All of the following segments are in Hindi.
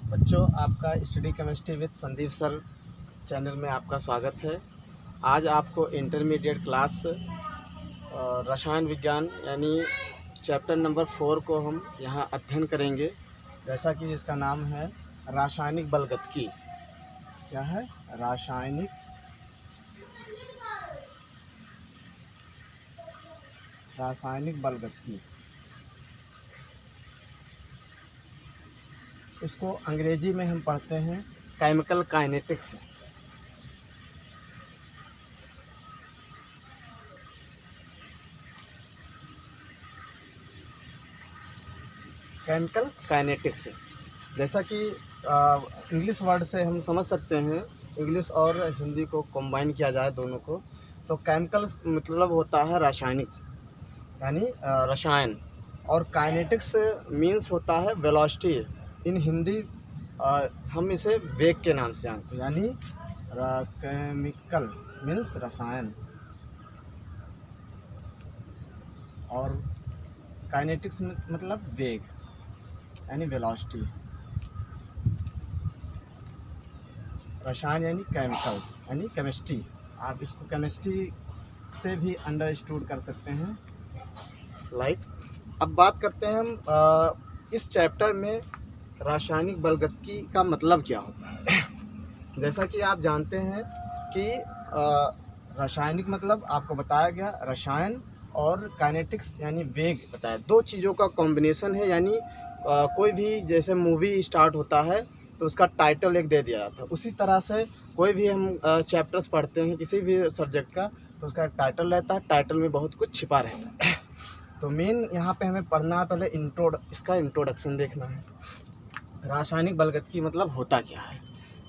बच्चों, आपका study chemistry with Sandeep sir channel में आपका स्वागत है। आज आपको इंटरमीडिएट क्लास रसायन विज्ञान यानी चैप्टर नंबर 4 को हम यहाँ अध्ययन करेंगे। जैसा कि इसका नाम है रासायनिक बलगतकी। क्या है? रासायनिक बलगतकी। इसको अंग्रेजी में हम पढ़ते हैं केमिकल काइनेटिक्स। केमिकल काइनेटिक्स जैसा कि इंग्लिश वर्ड से हम समझ सकते हैं, इंग्लिश और हिंदी को कंबाइन किया जाए दोनों को, तो केमिकल मतलब होता है रासायनिक यानी रसायन, और काइनेटिक्स मीन्स होता है वेलोसिटी। इन हिंदी हम इसे वेग के नाम से जानते हैं, यानी केमिकल मीन्स रसायन और काइनेटिक्स मतलब वेग यानी वेलोसिटी। रसायन यानी केमिकल यानी केमिस्ट्री। आप इसको केमिस्ट्री से भी अंडरस्टूड कर सकते हैं। अब बात करते हैं हम इस चैप्टर में रासायनिक बलगतकी का मतलब क्या होता है। जैसा कि आप जानते हैं कि रासायनिक मतलब आपको बताया गया, रसायन और काइनेटिक्स यानी वेग बताया, दो चीज़ों का कॉम्बिनेशन है। यानी कोई भी जैसे मूवी स्टार्ट होता है तो उसका टाइटल एक दे दिया जाता है, उसी तरह से कोई भी हम चैप्टर्स पढ़ते हैं किसी भी सब्जेक्ट का तो उसका टाइटल रहता है, टाइटल में बहुत कुछ छिपा रहता है। तो मेन यहाँ पे हमें पढ़ना है, पहले इसका इंट्रोडक्शन देखना है। रासायनिक बलगतकी मतलब होता क्या है।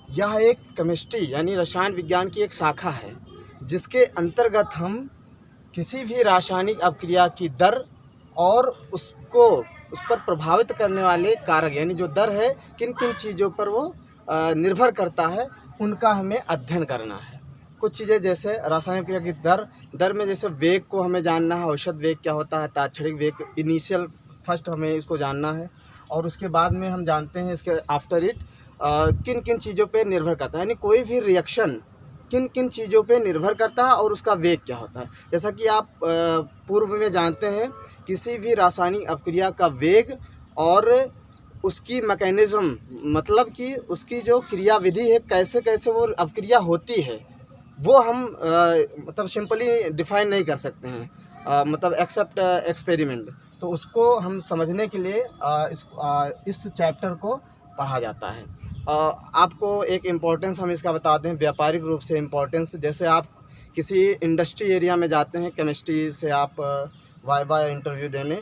यह एक केमिस्ट्री यानी रसायन विज्ञान की एक शाखा है जिसके अंतर्गत हम किसी भी रासायनिक अभिक्रिया की दर और उस पर प्रभावित करने वाले कारक यानी जो दर है, किन किन चीज़ों पर वो निर्भर करता है, उनका हमें अध्ययन करना है। कुछ चीज़ें जैसे रासायनिक क्रिया की दर में जैसे वेग को हमें जानना है, औसत वेग क्या होता है, तात्क्षणिक वेग इनिशियल फर्स्ट हमें इसको जानना है, और उसके बाद में हम जानते हैं इसके आफ्टर इट किन किन चीज़ों पे निर्भर करता है, यानी कोई भी रिएक्शन किन किन चीज़ों पे निर्भर करता है और उसका वेग क्या होता है। जैसा कि आप पूर्व में जानते हैं, किसी भी रासायनिक अभिक्रिया का वेग और उसकी मैकेनिज़्म मतलब कि उसकी जो क्रियाविधि है, कैसे कैसे वो अभिक्रिया होती है, वो हम मतलब सिंपली डिफाइन नहीं कर सकते हैं, मतलब एक्सेप्ट एक्सपेरिमेंट। तो उसको हम समझने के लिए इस चैप्टर को पढ़ा जाता है। आपको एक इम्पोर्टेंस हम इसका बताते हैं, व्यापारिक रूप से इम्पोर्टेंस। जैसे आप किसी इंडस्ट्री एरिया में जाते हैं केमिस्ट्री से, आप वाइवा इंटरव्यू देने,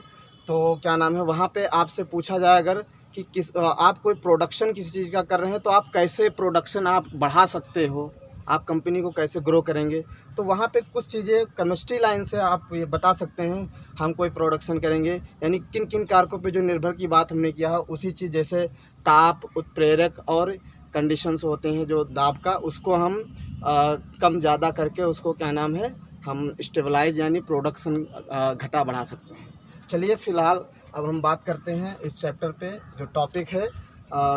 तो क्या नाम है, वहाँ पे आपसे पूछा जाए अगर कि आप कोई प्रोडक्शन किसी चीज़ का कर रहे हैं तो आप कैसे प्रोडक्शन आप बढ़ा सकते हो, आप कंपनी को कैसे ग्रो करेंगे। तो वहाँ पे कुछ चीज़ें केमिस्ट्री लाइन से आप ये बता सकते हैं, हम कोई प्रोडक्शन करेंगे यानी किन किन कारकों पे जो निर्भर की बात हमने किया है, उसी चीज़ जैसे ताप, उत्प्रेरक और कंडीशंस होते हैं जो दाब का, उसको हम कम ज़्यादा करके उसको क्या नाम है, हम स्टेबलाइज यानी प्रोडक्शन घटा बढ़ा सकते हैं। चलिए फ़िलहाल अब हम बात करते हैं इस चैप्टर पे जो टॉपिक है।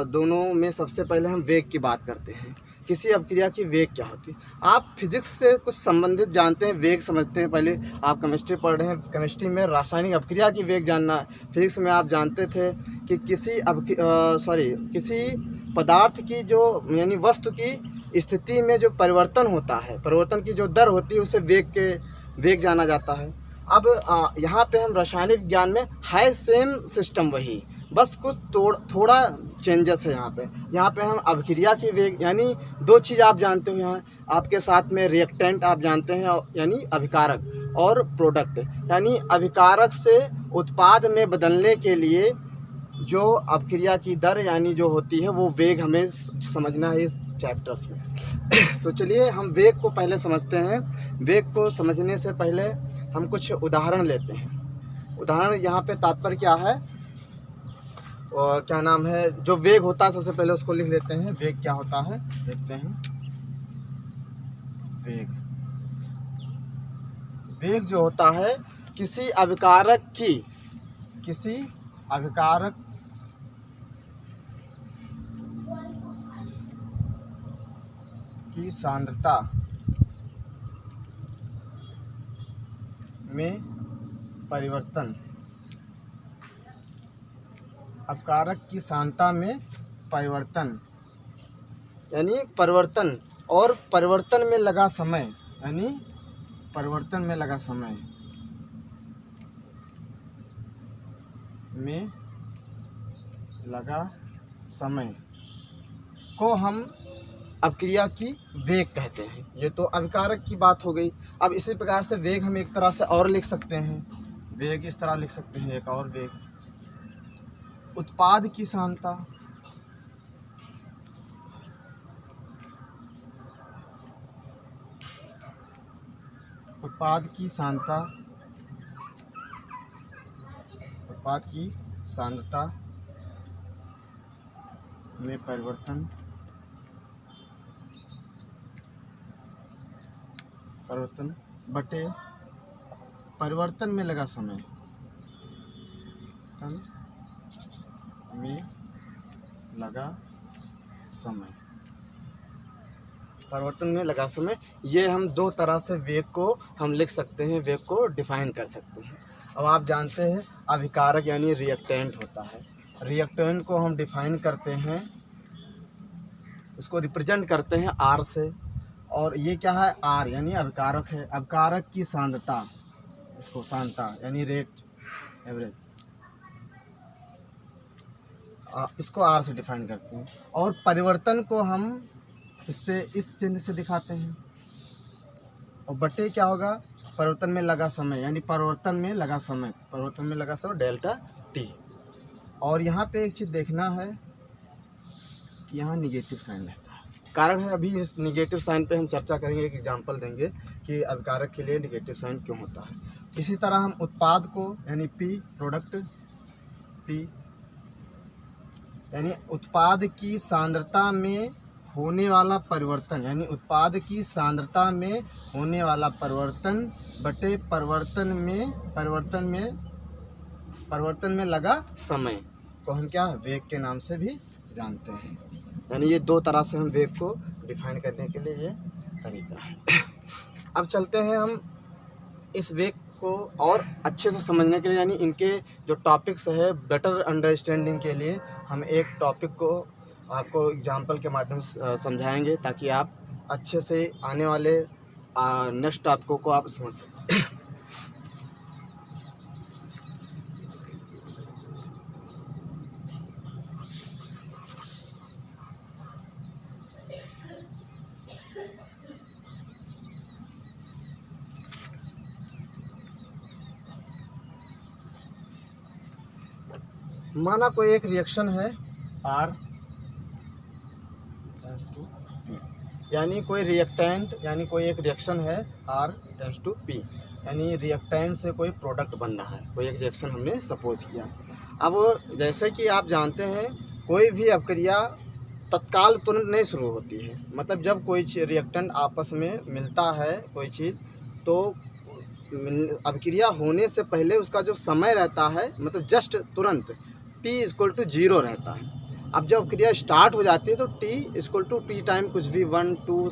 दोनों में सबसे पहले हम वेग की बात करते हैं, किसी अभिक्रिया की वेग क्या होती है। आप फिजिक्स से कुछ संबंधित जानते हैं, वेग समझते हैं। पहले आप केमिस्ट्री पढ़ रहे हैं, केमिस्ट्री में रासायनिक अभिक्रिया की वेग जानना है। फिजिक्स में आप जानते थे कि किसी पदार्थ की जो यानी वस्तु की स्थिति में जो परिवर्तन होता है, परिवर्तन की जो दर होती है, उसे वेग जाना जाता है। अब यहाँ पे हम रासायनिक विज्ञान में है सेम सिस्टम वही, बस कुछ थोड़ा चेंजेस है। यहाँ पे हम अभिक्रिया की वेग यानी दो चीज़ आप जानते हो यहाँ आपके साथ में, रिएक्टेंट आप जानते हैं यानी अभिकारक, और प्रोडक्ट यानी अभिकारक से उत्पाद में बदलने के लिए जो अभिक्रिया की दर यानी जो होती है, वो वेग हमें समझना है इस चैप्टर्स में। तो चलिए हम वेग को पहले समझते हैं। वेग को समझने से पहले हम कुछ उदाहरण लेते हैं। उदाहरण यहाँ पे तात्पर्य क्या है, और क्या नाम है, जो वेग होता है सबसे पहले उसको लिख लेते हैं। वेग क्या होता है देखते हैं। वेग जो होता है किसी अभिकारक की सांद्रता में परिवर्तन, अपकारक की सांद्रता में परिवर्तन यानी परिवर्तन, और परिवर्तन में लगा समय यानी परिवर्तन में लगा समय में लगा समय को हम अपक्रिया की वेग कहते हैं। ये तो अभिकारक की बात हो गई। अब इसी प्रकार से वेग हम एक तरह से और लिख सकते हैं, वेग इस तरह लिख सकते हैं, एक और वेग, उत्पाद की सांद्रता, उत्पाद की सांद्रता, उत्पाद की सांद्रता में परिवर्तन बटे परिवर्तन में लगा समय, में लगा समय, परिवर्तन में लगा समय। ये हम दो तरह से वेग को हम लिख सकते हैं, वेग को डिफाइन कर सकते हैं। अब आप जानते हैं अभिकारक यानी रिएक्टेंट होता है। रिएक्टेंट को हम डिफाइन करते हैं, उसको रिप्रेजेंट करते हैं आर से, और ये क्या है, आर यानी अभिकारक है। अभिकारक की सांद्रता, इसको सांद्रता यानी रेट, एवरेज, इसको आर से डिफाइन करते हैं। और परिवर्तन को हम इससे, इस चिन्ह से दिखाते हैं, और बटे क्या होगा, परिवर्तन में लगा समय यानी परिवर्तन में लगा समय, परिवर्तन में लगा समय डेल्टा टी। और यहाँ पे एक चीज़ देखना है कि यहाँ निगेटिव साइन रहता है। कारण है, अभी इस निगेटिव साइन पे हम चर्चा करेंगे, एक एग्जांपल देंगे कि अभिकारक के लिए निगेटिव साइन क्यों होता है। इसी तरह हम उत्पाद को यानी पी, प्रोडक्ट पी यानी उत्पाद की सांद्रता में होने वाला परिवर्तन, यानी उत्पाद की सांद्रता में होने वाला परिवर्तन बटे परिवर्तन में लगा समय को हम क्या वेग के नाम से भी जानते हैं। यानी ये दो तरह से हम वेग को डिफाइन करने के लिए ये तरीका है। अब चलते हैं हम इस वेग को और अच्छे से समझने के लिए, यानी इनके जो टॉपिक्स है बेटर अंडरस्टैंडिंग के लिए हम एक टॉपिक को आपको एग्जांपल के माध्यम से समझाएंगे, ताकि आप अच्छे से आने वाले नेक्स्ट टॉपिकों को आप समझ सकें। माना कोई एक रिएक्शन है R, यानी कोई रिएक्टेंट, यानी कोई एक रिएक्शन है R टेंड्स टू P, यानी रिएक्टेंट से कोई प्रोडक्ट बन रहा है, कोई एक रिएक्शन हमने सपोज किया। अब जैसे कि आप जानते हैं कोई भी अपक्रिया तत्काल तुरंत नहीं शुरू होती है, मतलब जब कोई रिएक्टेंट आपस में मिलता है कोई चीज़, तो अपक्रिया होने से पहले उसका जो समय रहता है, मतलब जस्ट तुरंत T=0 रहता है। अब जब क्रिया स्टार्ट हो जाती है तो T=T टाइम कुछ भी 1, 2,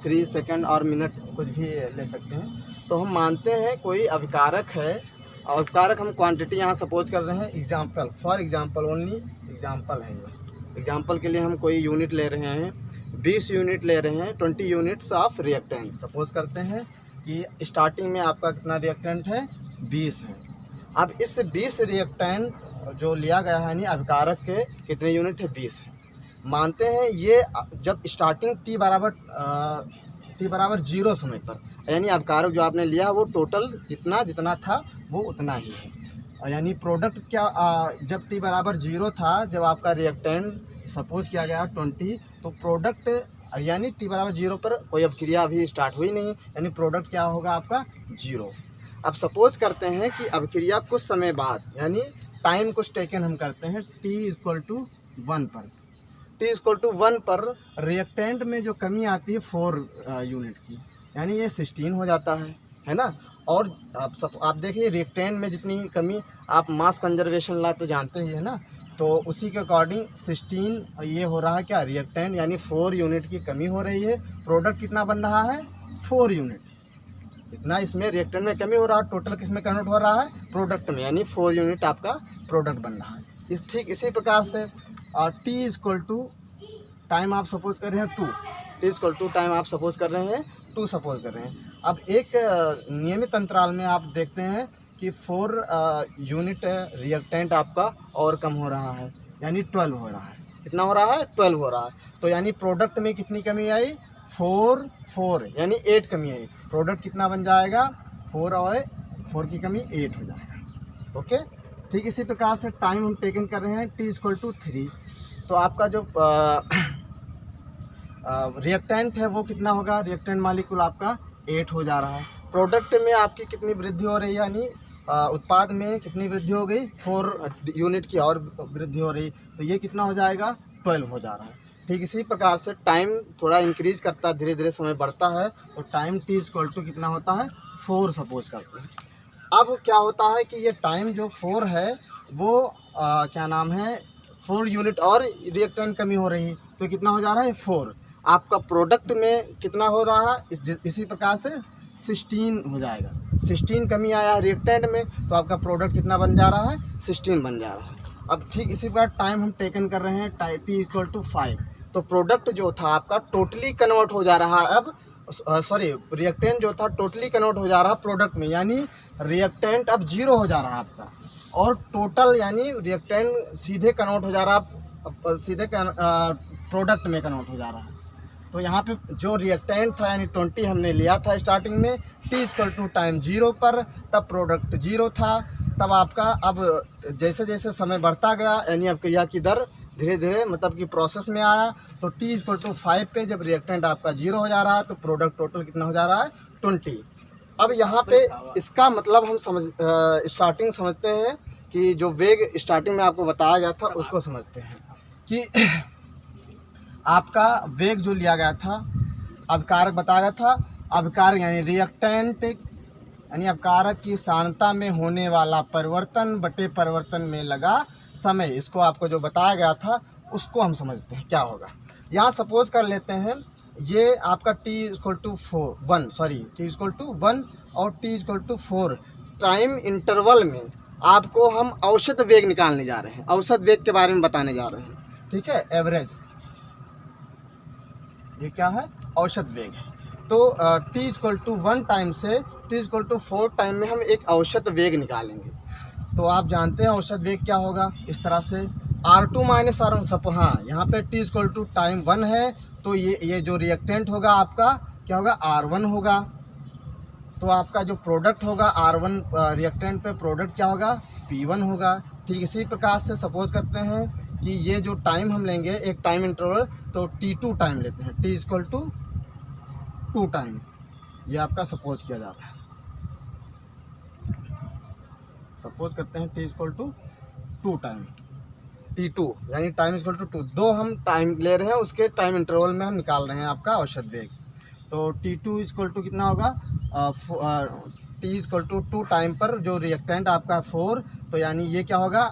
3 सेकंड और मिनट कुछ भी ले सकते हैं। तो हम मानते हैं कोई अभिकारक है, और अभिकारक हम क्वांटिटी यहाँ सपोज कर रहे हैं, example, for example, only example है ये। एग्जांपल के लिए हम कोई यूनिट ले रहे हैं, 20 यूनिट ले रहे हैं, 20 यूनिट्स ऑफ रिएक्टेंट। सपोज करते हैं कि स्टार्टिंग में आपका कितना रिएक्टेंट है, 20 है। अब इस 20 रिएक्टेंट जो लिया गया है, यानी अभिकारक के कितने यूनिट है, 20 है। मानते हैं ये जब स्टार्टिंग T बराबर 0 समय पर, यानी अभिकारक जो आपने लिया वो टोटल जितना था वो उतना ही है। और यानी प्रोडक्ट क्या, जब T बराबर 0 था, जब आपका रिएक्टेंट सपोज किया गया 20, तो प्रोडक्ट यानी T बराबर 0 पर कोई अपक्रिया अभी स्टार्ट हुई नहीं, यानी प्रोडक्ट क्या होगा आपका 0। अब सपोज करते हैं कि अपक्रिया कुछ समय बाद, यानी टाइम कुछ टेकन हम करते हैं T=1 पर, T=1 पर रिएक्टेंट में जो कमी आती है 4 यूनिट की, यानी ये 16 हो जाता है ना। और आप देखिए रिएक्टेंट में जितनी कमी, आप मास कंजर्वेशन लॉ तो जानते ही है ना, तो उसी के अकॉर्डिंग 16 ये हो रहा है क्या, रिएक्टेंट, यानी 4 यूनिट की कमी हो रही है। प्रोडक्ट कितना बन रहा है, 4 यूनिट। इतना इसमें रिएक्टेंट में कमी हो रहा है, टोटल किस में कन्वर्ट हो रहा है, प्रोडक्ट में, यानी 4 यूनिट आपका प्रोडक्ट बन रहा है। ठीक इसी प्रकार से टी इक्वल टू टाइम आप सपोज कर रहे हैं 2, टी इक्वल टू टाइम आप सपोज कर रहे हैं 2 सपोज कर रहे हैं। अब एक नियमित अंतराल में आप देखते हैं कि 4 यूनिट रिएक्टेंट आपका और कम हो रहा है, यानी 12 हो रहा है। कितना हो रहा है, 12 हो रहा है। तो यानी प्रोडक्ट में कितनी कमी आई, 4 यानी 8 कमी आई। प्रोडक्ट कितना बन जाएगा, 4 और 4 की कमी 8 हो जाएगा। ओके, ठीक इसी प्रकार से टाइम हम टेकन कर रहे हैं टी इक्वल टू 3। तो आपका जो रिएक्टेंट है वो कितना होगा, रिएक्टेंट मालिक्यूल आपका 8 हो जा रहा है। प्रोडक्ट में आपकी कितनी वृद्धि हो रही है, यानी उत्पाद में कितनी वृद्धि हो गई, 4 यूनिट की और वृद्धि हो रही, तो ये कितना हो जाएगा, 12 हो जा रहा है। ठीक इसी प्रकार से टाइम थोड़ा इंक्रीज करता है, धीरे धीरे समय बढ़ता है, तो टाइम टी इक्वल टू कितना होता है, 4 सपोज करते हैं। अब क्या होता है कि ये टाइम जो 4 है वो क्या नाम है, 4 यूनिट और रिएक्टेंट कमी हो रही, तो कितना हो जा रहा है, 4। आपका प्रोडक्ट में कितना हो रहा है, इसी प्रकार से 16 हो जाएगा। 16 कमी आया है रिएक्टेंट में, तो आपका प्रोडक्ट कितना बन जा रहा है, 16 बन जा रहा है। अब ठीक इसी प्रकार टाइम हम टेकन कर रहे हैं टी इक्वल टू 5। तो प्रोडक्ट जो था आपका टोटली कन्वर्ट हो जा रहा है, अब सॉरी रिएक्टेंट जो था टोटली कन्वर्ट हो जा रहा है प्रोडक्ट में, यानी रिएक्टेंट अब 0 हो जा रहा है आपका, और टोटल यानी रिएक्टेंट सीधे कन्वर्ट हो जा रहा है, सीधे प्रोडक्ट में कन्वर्ट हो जा रहा है। तो यहाँ पे जो रिएक्टेंट था यानी 20 हमने लिया था स्टार्टिंग में, टी इक्वल टू टाइम 0 पर, तब प्रोडक्ट 0 था। तब आपका अब जैसे जैसे समय बढ़ता गया, यानी अब क्रिया की दर धीरे धीरे मतलब कि प्रोसेस में आया, तो टी इक्वल टू 5 पे जब रिएक्टेंट आपका 0 हो जा रहा है, तो प्रोडक्ट टोटल कितना हो जा रहा है, 20। अब यहाँ पे इसका मतलब हम स्टार्टिंग समझते हैं कि जो वेग स्टार्टिंग में आपको बताया गया था उसको समझते हैं कि आपका वेग जो लिया गया था, अभिकारक बताया गया था, अभिकारक यानी रिएक्टेंट यानी अभिकारक की सांद्रता में होने वाला परिवर्तन बटे परिवर्तन में लगा समय, इसको आपको जो बताया गया था उसको हम समझते हैं क्या होगा। यहाँ सपोज कर लेते हैं ये आपका T equal to 1 T equal to 1 और T equal to 4 time interval में आपको हम औसत वेग निकालने जा रहे हैं, औसत वेग के बारे में बताने जा रहे हैं, ठीक है, एवरेज, ये क्या है, औसत वेग है। तो टी इक्वल टू 1 टाइम से टी इक्वल टू 4 टाइम में हम एक औसत वेग निकालेंगे। तो आप जानते हैं औसत वेग क्या होगा, इस तरह से R2 माइनस R1 सब, हाँ यहाँ पे टी इक्वल टू टाइम 1 है, तो ये जो रिएक्टेंट होगा आपका क्या होगा, R1 होगा। तो आपका जो प्रोडक्ट होगा R1 रिएक्टेंट पे प्रोडक्ट क्या होगा, P1 होगा। ठीक इसी प्रकार से सपोज करते हैं कि ये जो टाइम हम लेंगे एक टाइम इंटरवल, तो T2 टाइम लेते हैं, टी इक्वल टू 2 टाइम, ये आपका सपोज किया जा रहा है। सपोज करते हैं T equal to 2 time, T2 यानी टाइम इक्वल टू 2, 2 हम टाइम ले रहे हैं, उसके टाइम इंटरवल में हम निकाल रहे हैं आपका औसत वेग। तो T2 इक्वल टू कितना होगा, टी इक्वल टू 2 टाइम पर जो रिएक्टेंट आपका 4, तो यानी ये क्या होगा,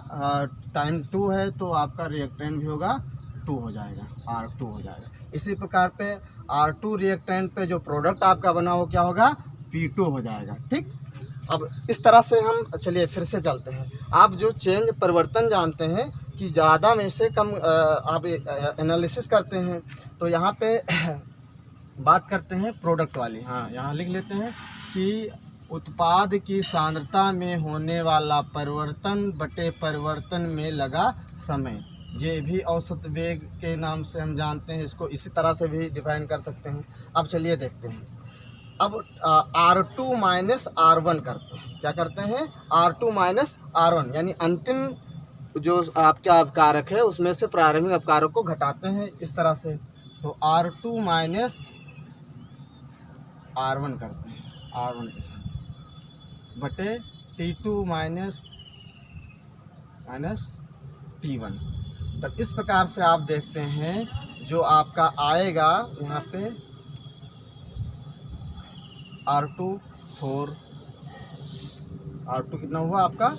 टाइम 2 है तो आपका रिएक्टेंट भी होगा 2 हो जाएगा, R2 हो जाएगा। इसी प्रकार पे R2 रिएक्टेंट पे जो प्रोडक्ट आपका बना वो क्या होगा, P2 हो जाएगा। ठीक, अब इस तरह से हम चलिए फिर से चलते हैं। आप जो चेंज परिवर्तन जानते हैं कि ज़्यादा में से कम आप एनालिसिस करते हैं, तो यहाँ पे बात करते हैं प्रोडक्ट वाली। हाँ, यहाँ लिख लेते हैं कि उत्पाद की सांद्रता में होने वाला परिवर्तन बटे परिवर्तन में लगा समय, ये भी औसत वेग के नाम से हम जानते हैं, इसको इसी तरह से भी डिफाइन कर सकते हैं। अब चलिए देखते हैं, अब R2 माइनस R1 करते हैं, क्या करते हैं, R2 माइनस R1 यानी अंतिम जो आपका अवकारक है उसमें से प्रारंभिक अवकारक को घटाते हैं इस तरह से। तो R2 माइनस R1 करते हैं, R1 के साथ बटे T2 माइनस T1। तब इस प्रकार से आप देखते हैं जो आपका आएगा यहाँ पे R2 4, R2 कितना हुआ आपका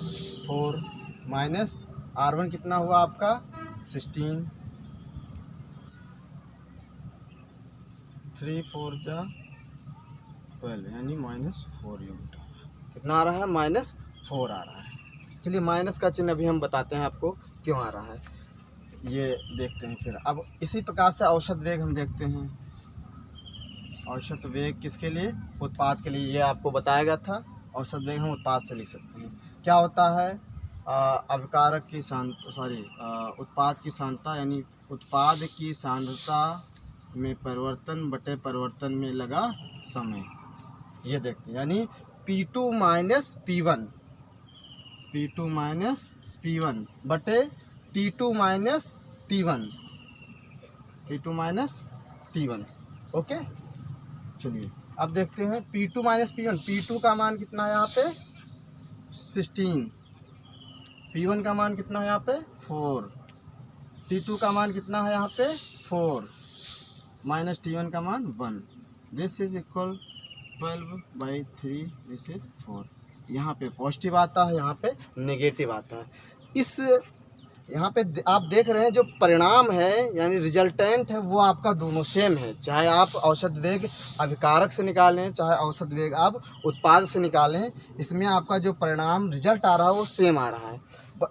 4 माइनस R1 कितना हुआ आपका 16, 3 4 जा 12 यानी -4 यूनिट। कितना आ रहा है? -4 आ रहा है। चलिए माइनस का चिन्ह अभी हम बताते हैं आपको क्यों आ रहा है, ये देखते हैं फिर। अब इसी प्रकार से औसत वेग हम देखते हैं। औसत वेग किसके लिए? उत्पाद के लिए। ये आपको बताया गया था। औसत वेग हम उत्पाद से लिख सकते हैं। क्या होता है? अभिकारक की उत्पाद की सांद्रता यानी उत्पाद की सांद्रता में परिवर्तन बटे परिवर्तन में लगा समय, ये देखते हैं। यानी P2 माइनस P1 बटे T2 माइनस T1 ओके। चलिए अब देखते हैं P2 माइनस P1। P2 का मान कितना है यहाँ पे 16, P1 का मान कितना है यहाँ पे 4, T2 का मान कितना है यहाँ पे 4 माइनस T1 का मान 1। This is equal 12/3, this is 4। यहाँ पे पॉजिटिव आता है, यहाँ पे नेगेटिव आता है। इस यहाँ पे आप देख रहे हैं जो परिणाम है यानी रिजल्टेंट है वो आपका दोनों सेम है। चाहे आप औसत वेग अभिकारक से निकालें, चाहे औसत वेग आप उत्पाद से निकालें, इसमें आपका जो परिणाम रिजल्ट आ रहा है वो सेम आ रहा है।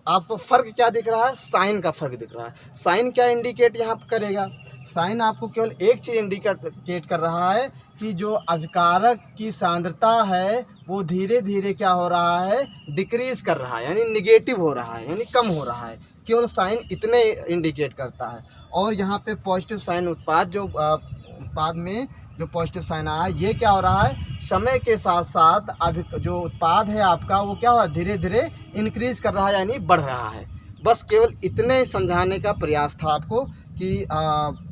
आपको फ़र्क क्या दिख रहा है? साइन का फ़र्क दिख रहा है। साइन क्या इंडिकेट यहाँ पर करेगा? साइन आपको केवल एक चीज़ इंडिकेट कर रहा है कि जो अभिकारक की सांद्रता है वो धीरे धीरे क्या हो रहा है? डिक्रीज़ कर रहा है, यानी निगेटिव हो रहा है, यानी कम हो रहा है। केवल साइन इतने इंडिकेट करता है। और यहाँ पे पॉजिटिव साइन उत्पाद उत्पाद में जो पॉजिटिव साइन आया, ये क्या हो रहा है? समय के साथ साथ अभी जो उत्पाद है आपका वो क्या हो रहा है? धीरे धीरे इंक्रीज कर रहा है, यानी बढ़ रहा है। बस केवल इतने समझाने का प्रयास था आपको कि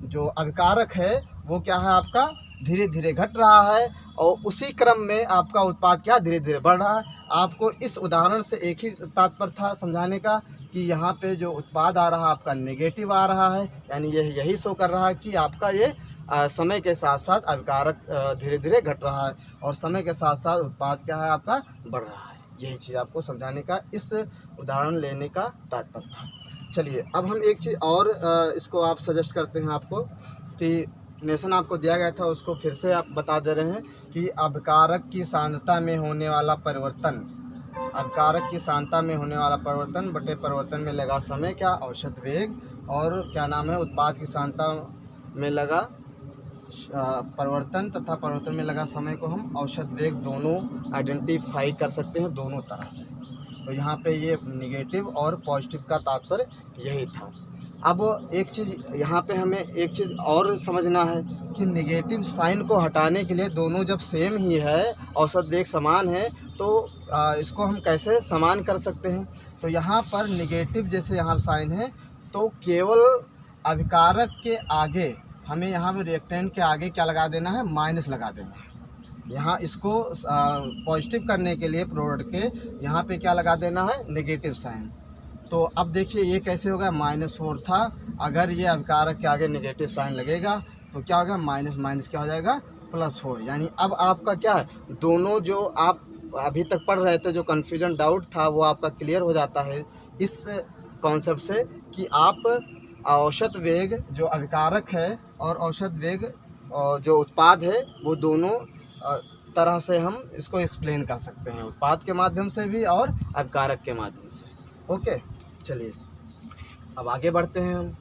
जो अभिकारक है वो क्या है आपका धीरे धीरे घट रहा है और उसी क्रम में आपका उत्पाद क्या धीरे धीरे बढ़ रहा है। आपको इस उदाहरण से एक ही तात्पर्य था समझाने का कि यहाँ पे जो उत्पाद आ रहा है आपका नेगेटिव आ रहा है, यानी यही शो कर रहा है कि आपका ये समय के साथ साथ अभिकारक धीरे धीरे घट रहा है और समय के साथ साथ उत्पाद क्या है आपका बढ़ रहा है। यही चीज़ आपको समझाने का इस उदाहरण लेने का तात्पर्य था। चलिए अब हम एक चीज़ और इसको आप सजेस्ट करते हैं आपको कि नेशन आपको दिया गया था उसको फिर से आप बता दे रहे हैं कि अभिकारक की सांद्रता में होने वाला परिवर्तन, अभिकारक की सांद्रता में होने वाला परिवर्तन बटे परिवर्तन में लगा समय क्या औसत वेग, और क्या नाम है उत्पाद की सांद्रता में लगा परिवर्तन तथा परिवर्तन में लगा समय को हम औसत वेग दोनों आइडेंटिफाई कर सकते हैं दोनों तरह से। तो यहाँ पे ये निगेटिव और पॉजिटिव का तात्पर्य यही था। अब एक चीज़ यहाँ पे हमें एक चीज़ और समझना है कि नेगेटिव साइन को हटाने के लिए दोनों जब सेम ही है, औसत वेग समान है, तो इसको हम कैसे समान कर सकते हैं? तो यहाँ पर नेगेटिव जैसे यहाँ साइन है तो केवल अभिकारक के आगे हमें यहाँ पे रिएक्टेंट के आगे क्या लगा देना है? माइनस लगा देना है। यहाँ इसको पॉजिटिव करने के लिए प्रोडक्ट के यहाँ पे क्या लगा देना है? Negative sign. तो अब देखिए ये कैसे होगा? -4 था, अगर ये अभिकारक के आगे नेगेटिव साइन लगेगा तो क्या होगा? माइनस माइनस क्या हो जाएगा? +4। यानी अब आपका क्या है, दोनों जो आप अभी तक पढ़ रहे थे जो कन्फ्यूजन डाउट था वो आपका क्लियर हो जाता है इस कॉन्सेप्ट से कि आप औसत वेग जो अभिकारक है और औसत वेग जो उत्पाद है वो दोनों तरह से हम इसको एक्सप्लेन कर सकते हैं, उत्पाद के माध्यम से भी और अभिकारक के माध्यम से। ओके, चलिए अब आगे बढ़ते हैं हम।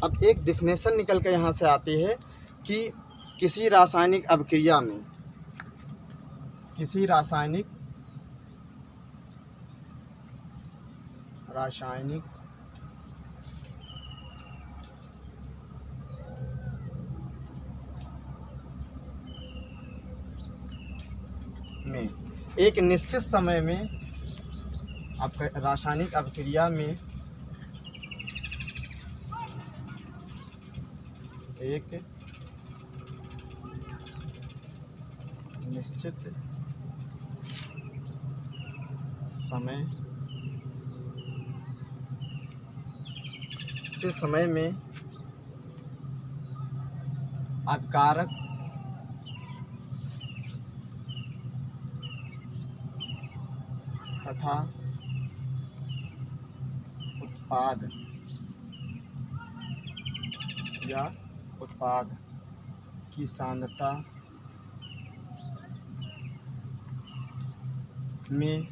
अब एक डिफिनेशन निकल के यहाँ से आती है कि किसी रासायनिक अभिक्रिया में एक निश्चित समय में आपका रासायनिक अभिक्रिया में एक निश्चित समय में अभिकारक तथा उत्पाद या उत्पाद की सांद्रता में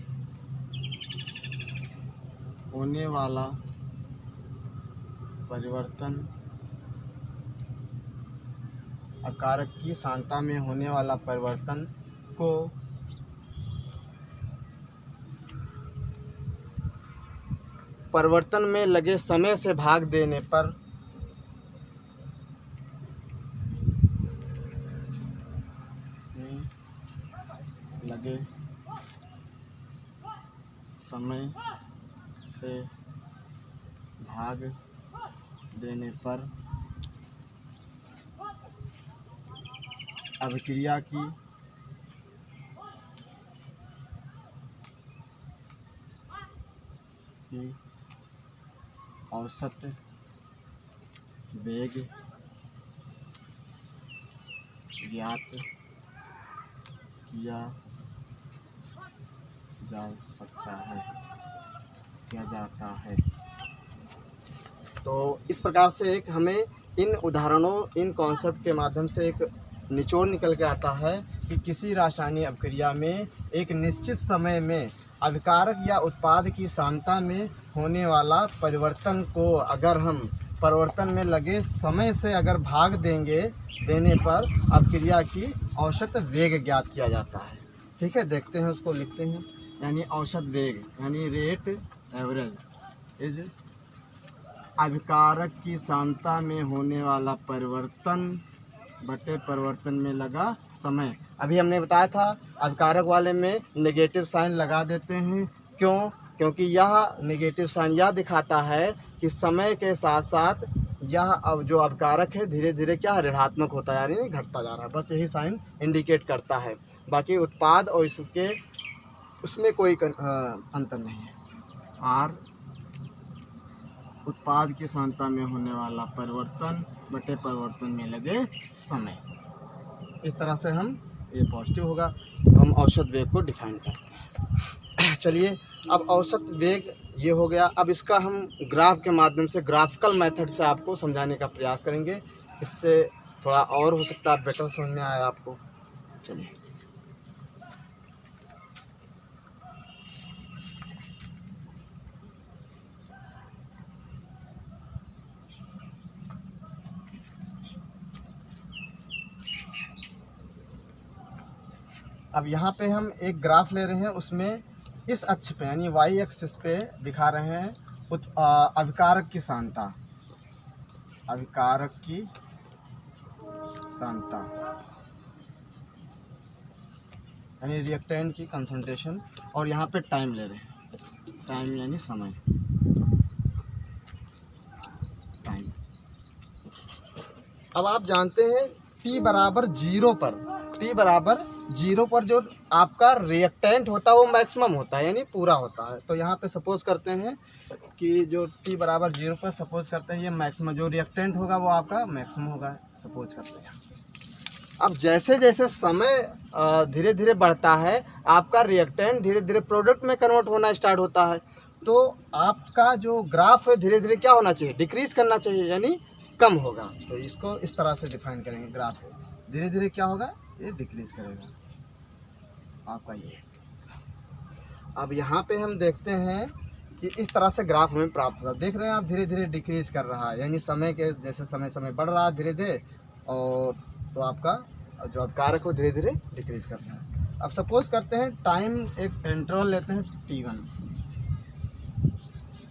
होने वाला परिवर्तन अकारक की सांद्रता में होने वाला परिवर्तन को परिवर्तन में लगे समय से भाग देने पर लगे समय से भाग देने पर अभिक्रिया की औसत वेग ज्ञात किया जाता है। तो इस प्रकार से एक हमें इन उदाहरणों, इन कॉन्सेप्ट के माध्यम से एक निचोड़ निकल के आता है कि किसी रासायनिक अभिक्रिया में एक निश्चित समय में अभिकारक या उत्पाद की सांद्रता में होने वाला परिवर्तन को अगर हम परिवर्तन में लगे समय से अगर भाग देने पर अभिक्रिया की औसत वेग ज्ञात किया जाता है। ठीक है, देखते हैं, उसको लिखते हैं। यानी औसत वेग यानी रेट एवरेज इज अभिकारक की सांद्रता में होने वाला परिवर्तन बटे परिवर्तन में लगा समय। अभी हमने बताया था अभिकारक वाले में नेगेटिव साइन लगा देते हैं। क्यों? क्योंकि यह नेगेटिव साइन यह दिखाता है कि समय के साथ साथ यह अब जो अभिकारक है धीरे धीरे क्या ऋणात्मक होता जा रहा है, यानी घटता जा रहा है। बस यही साइन इंडिकेट करता है। बाकी उत्पाद और इसके उसमें कोई अंतर नहीं है। आर उत्पाद की सांद्रता में होने वाला परिवर्तन बटे परिवर्तन में लगे समय। इस तरह से हम ये पॉजिटिव होगा, हम औसत वेग को डिफाइन करते हैं। चलिए, अब औसत वेग ये हो गया। अब इसका हम ग्राफ के माध्यम से, ग्राफिकल मेथड से आपको समझाने का प्रयास करेंगे। इससे थोड़ा और हो सकता है बेटर समझ में आए आपको। चलिए, अब यहाँ पे हम एक ग्राफ ले रहे हैं, उसमें इस अक्ष पे यानी वाई एक्सिस पे दिखा रहे हैं अभिकारक की सांद्रता, अभिकारक की सांद्रता यानी रिएक्टेंट की कंसंट्रेशन, और यहाँ पे टाइम ले रहे हैं, टाइम यानी समय, टाइम। अब आप जानते हैं t बराबर 0 पर, t बराबर 0 पर जो आपका रिएक्टेंट होता है वो मैक्सिमम होता है, यानी पूरा होता है। तो यहाँ पे सपोज करते हैं कि जो t बराबर 0 पर सपोज करते हैं ये मैक्सिमम, जो रिएक्टेंट होगा वो आपका मैक्सिमम होगा, सपोज करते हैं। अब जैसे जैसे समय धीरे धीरे बढ़ता है, आपका रिएक्टेंट धीरे धीरे प्रोडक्ट में कन्वर्ट होना स्टार्ट होता है। तो आपका जो ग्राफ है धीरे धीरे क्या होना चाहिए, डिक्रीज करना चाहिए, यानी कम होगा। तो इसको इस तरह से डिफाइन करेंगे, ग्राफ धीरे धीरे क्या होगा, ये डिक्रीज करेगा आपका ये। अब यहाँ पे हम देखते हैं कि इस तरह से ग्राफ हमें प्राप्त होगा। देख रहे हैं आप, धीरे धीरे डिक्रीज कर रहा है, यानी समय के जैसे समय बढ़ रहा है धीरे धीरे, और तो आपका जो अभिकारक है धीरे धीरे डिक्रीज कर रहा है। अब सपोज करते हैं टाइम, एक इंटरवल लेते हैं t1,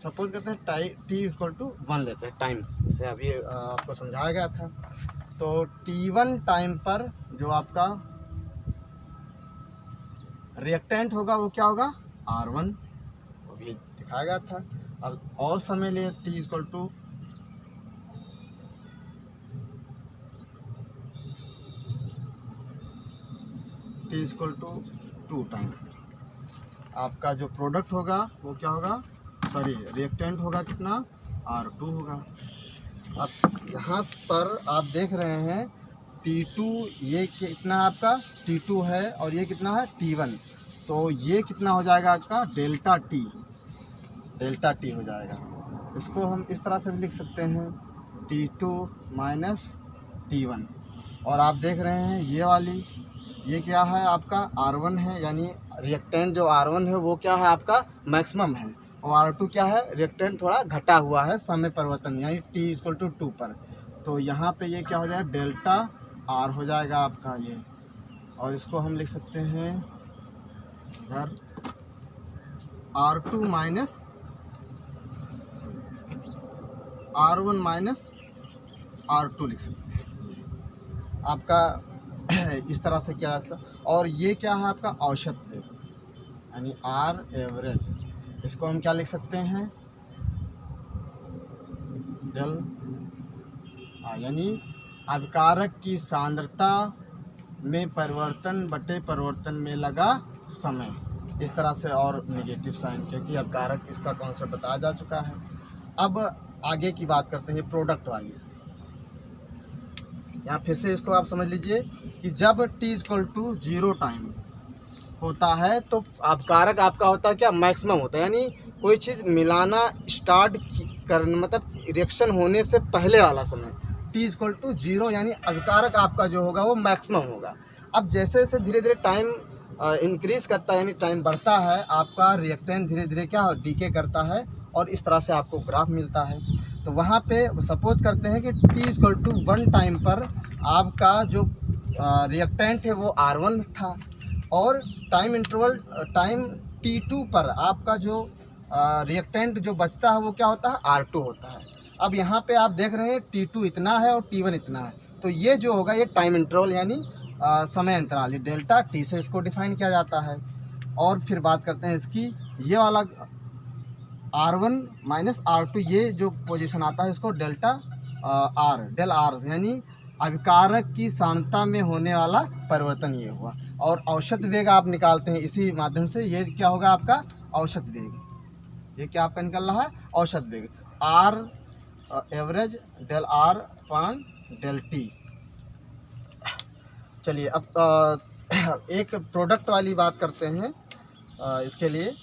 सपोज करते हैं t=1 लेते हैं टाइम, जैसे अभी आपको समझाया गया था। तो t1 टाइम पर जो आपका रिएक्टेंट होगा वो क्या होगा, R1, वो भी दिखाया गया था। अब और समय लिए t=2 टाइम, आपका जो प्रोडक्ट होगा वो क्या होगा, सॉरी रिएक्टेंट होगा कितना, R2 होगा। अब यहाँ पर आप देख रहे हैं T2, ये कितना है आपका T2 है, और ये कितना है T1। तो ये कितना हो जाएगा आपका डेल्टा टी हो जाएगा। इसको हम इस तरह से भी लिख सकते हैं T2 माइनस T1। और आप देख रहे हैं ये वाली, ये क्या है आपका R1 है, यानी रिएक्टेंट जो R1 है वो क्या है आपका मैक्सिमम है, और R2 क्या है रिएक्टेंट थोड़ा घटा हुआ है समय परिवर्तन यानी T=2 पर। तो यहाँ पे ये क्या हो जाएगा डेल्टा R हो जाएगा आपका ये। और इसको हम लिख सकते हैं इधर R2 minus R1 minus R2 लिख सकते हैं आपका इस तरह से क्या था। और ये क्या है आपका औसत वेग यानी R एवरेज, इसको हम क्या लिख सकते हैं डेल यानी अभिकारक की सांद्रता में परिवर्तन बटे परिवर्तन में लगा समय, इस तरह से। और नेगेटिव साइन, क्योंकि अभिकारक इसका कॉन्सेप्ट बताया जा चुका है। अब आगे की बात करते हैं प्रोडक्ट वाली। यहाँ फिर से इसको आप समझ लीजिए कि जब T=0 टाइम होता है तो अभिकारक आपका होता है क्या मैक्सिमम होता है, यानी कोई चीज़ मिलाना स्टार्ट करने मतलब रिएक्शन होने से पहले वाला समय T=0 यानी अभिकारक आपका जो होगा वो मैक्सिमम होगा। अब जैसे जैसे धीरे धीरे टाइम इंक्रीज़ करता है यानी टाइम बढ़ता है, आपका रिएक्टेंट धीरे धीरे क्या डीके करता है और इस तरह से आपको ग्राफ मिलता है। तो वहाँ पे सपोज करते हैं कि T=1 टाइम पर आपका जो रिएक्टेंट है वो R1 था, और टाइम इंटरवल टाइम T2 पर आपका जो रिएक्टेंट जो बचता है वो क्या होता है R2 होता है। अब यहाँ पे आप देख रहे हैं T2 इतना है और T1 इतना है, तो ये जो होगा ये टाइम इंटरवल यानी समय अंतराल, ये डेल्टा टी से इसको डिफाइन किया जाता है। और फिर बात करते हैं इसकी, ये वाला R1 माइनस R2 ये जो पोजीशन आता है इसको डेल्टा डेल आर यानी अभिकारक की सांद्रता में होने वाला परिवर्तन ये हुआ। और औसत वेग आप निकालते हैं इसी माध्यम से, ये क्या होगा आपका औसत वेग, ये क्या आपका निकल रहा है औसत वेग R average del R upon del T. चलिए अब एक प्रोडक्ट वाली बात करते हैं। इसके लिए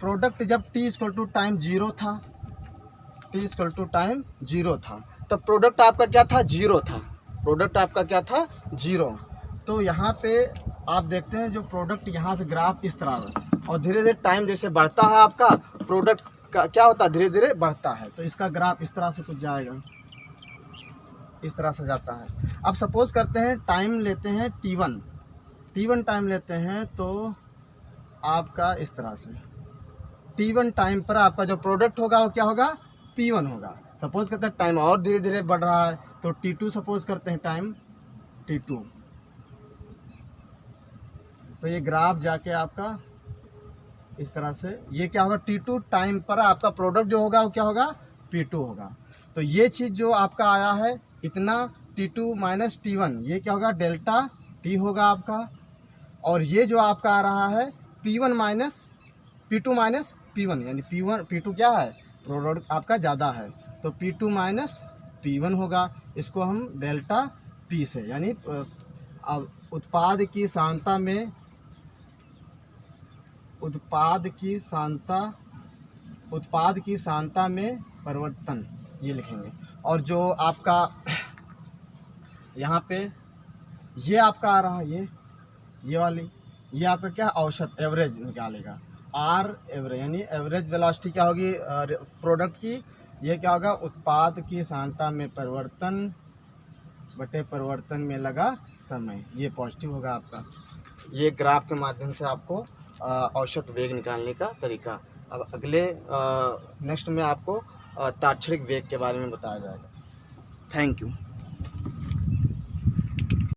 प्रोडक्ट जब T=टाइम 0 था, टाइम 0 था, तब प्रोडक्ट आपका क्या था 0 था, प्रोडक्ट आपका क्या था 0। तो यहाँ पे आप देखते हैं जो प्रोडक्ट यहाँ से ग्राफ किस तरह है, और धीरे धीरे टाइम जैसे बढ़ता है आपका प्रोडक्ट का क्या होता है धीरे धीरे बढ़ता है। तो इसका ग्राफ इस तरह से कुछ जाएगा, इस तरह से जाता है। अब सपोज करते हैं टाइम लेते हैं T1 टाइम लेते हैं, तो आपका इस तरह से T1 टाइम पर आपका जो प्रोडक्ट होगा वो क्या होगा P1 होगा। सपोज करते हैं टाइम और धीरे धीरे बढ़ रहा है तो T2 सपोज करते हैं टाइम T2, तो ये ग्राफ जाके आपका इस तरह से ये क्या होगा T2 टाइम पर आपका प्रोडक्ट जो होगा वो क्या होगा P2 होगा। तो ये चीज़ जो आपका आया है इतना T2 माइनस T1 ये क्या होगा डेल्टा T होगा आपका। और ये जो आपका आ रहा है P1 minus P2 minus P1 यानी P2 क्या है प्रोडक्ट आपका ज़्यादा है, तो P2 माइनस P1 होगा। इसको हम डेल्टा P से यानी अब उत्पाद की सांद्रता में परिवर्तन ये लिखेंगे। और जो आपका यहाँ पे ये आपका आ रहा है ये वाली ये आपका क्या औसत एवरेज निकालेगा R एवरेज यानी एवरेज वेलोसिटी क्या होगी प्रोडक्ट की, ये क्या होगा उत्पाद की सांद्रता में परिवर्तन बटे परिवर्तन में लगा समय, ये पॉजिटिव होगा आपका। ये ग्राफ के माध्यम से आपको औसत वेग निकालने का तरीका। अब अगले नेक्स्ट में आपको ताक्षणिक वेग के बारे में बताया जाएगा। Thank you.